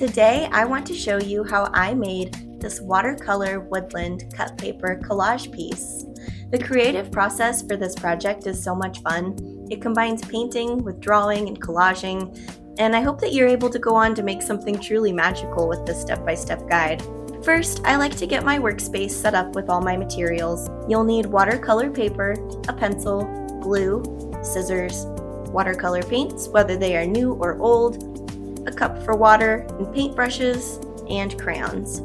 Today, I want to show you how I made this watercolor woodland cut paper collage piece. The creative process for this project is so much fun. It combines painting with drawing and collaging, and I hope that you're able to go on to make something truly magical with this step-by-step guide. First, I like to get my workspace set up with all my materials. You'll need watercolor paper, a pencil, glue, scissors, watercolor paints, whether they are new or old, a cup for water, and paintbrushes, and crayons.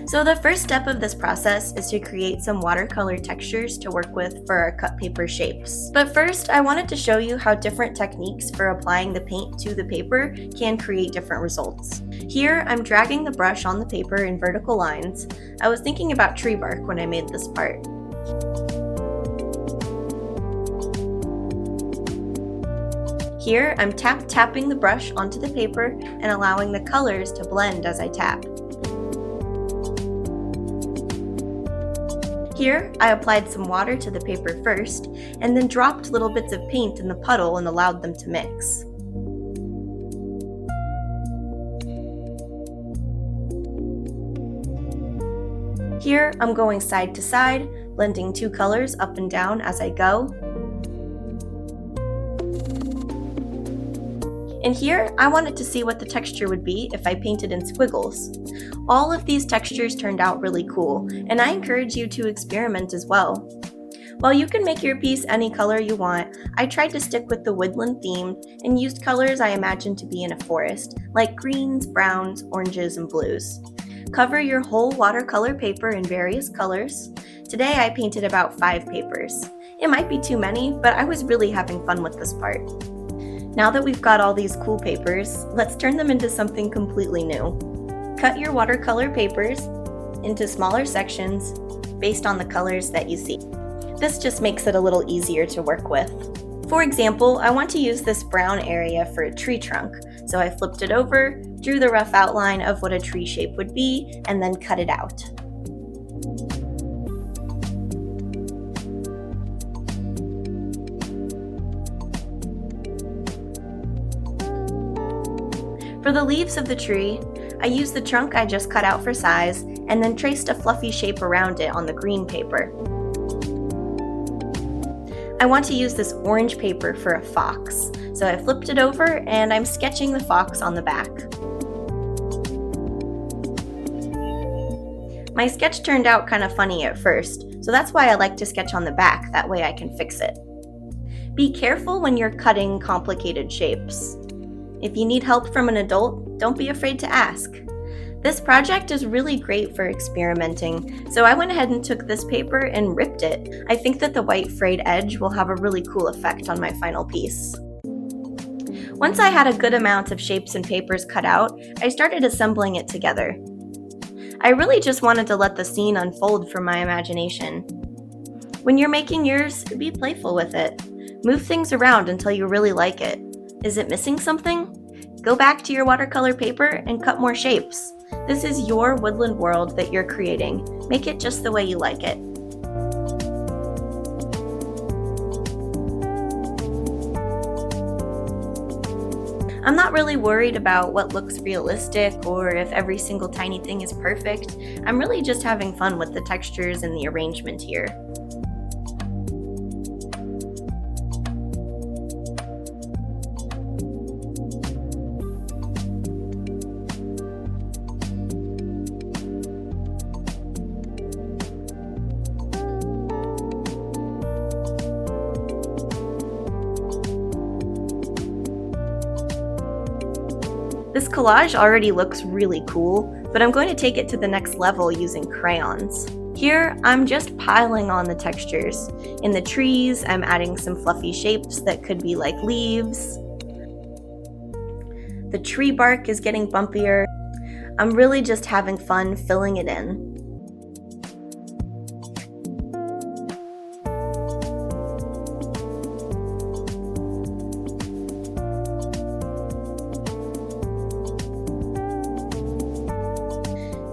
So the first step of this process is to create some watercolor textures to work with for our cut paper shapes. But first, I wanted to show you how different techniques for applying the paint to the paper can create different results. Here, I'm dragging the brush on the paper in vertical lines. I was thinking about tree bark when I made this part. Here, I'm tapping the brush onto the paper and allowing the colors to blend as I tap. Here, I applied some water to the paper first, and then dropped little bits of paint in the puddle and allowed them to mix. Here, I'm going side to side, blending two colors up and down as I go. And here, I wanted to see what the texture would be if I painted in squiggles. All of these textures turned out really cool, and I encourage you to experiment as well. While you can make your piece any color you want, I tried to stick with the woodland theme and used colors I imagined to be in a forest, like greens, browns, oranges, and blues. Cover your whole watercolor paper in various colors. Today I painted about 5 papers. It might be too many, but I was really having fun with this part. Now that we've got all these cool papers, let's turn them into something completely new. Cut your watercolor papers into smaller sections based on the colors that you see. This just makes it a little easier to work with. For example, I want to use this brown area for a tree trunk, so I flipped it over, drew the rough outline of what a tree shape would be, and then cut it out. For the leaves of the tree, I used the trunk I just cut out for size and then traced a fluffy shape around it on the green paper. I want to use this orange paper for a fox, so I flipped it over and I'm sketching the fox on the back. My sketch turned out kind of funny at first, so that's why I like to sketch on the back, that way I can fix it. Be careful when you're cutting complicated shapes. If you need help from an adult, don't be afraid to ask. This project is really great for experimenting, so I went ahead and took this paper and ripped it. I think that the white frayed edge will have a really cool effect on my final piece. Once I had a good amount of shapes and papers cut out, I started assembling it together. I really just wanted to let the scene unfold from my imagination. When you're making yours, be playful with it. Move things around until you really like it. Is it missing something? Go back to your watercolor paper and cut more shapes. This is your woodland world that you're creating. Make it just the way you like it. I'm not really worried about what looks realistic or if every single tiny thing is perfect. I'm really just having fun with the textures and the arrangement here. This collage already looks really cool, but I'm going to take it to the next level using crayons. Here, I'm just piling on the textures. In the trees, I'm adding some fluffy shapes that could be like leaves. The tree bark is getting bumpier. I'm really just having fun filling it in.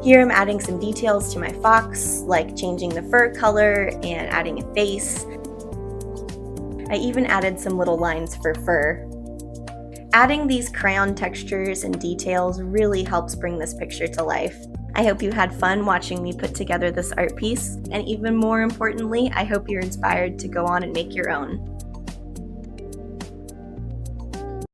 Here I'm adding some details to my fox, like changing the fur color and adding a face. I even added some little lines for fur. Adding these crayon textures and details really helps bring this picture to life. I hope you had fun watching me put together this art piece, and even more importantly, I hope you're inspired to go on and make your own.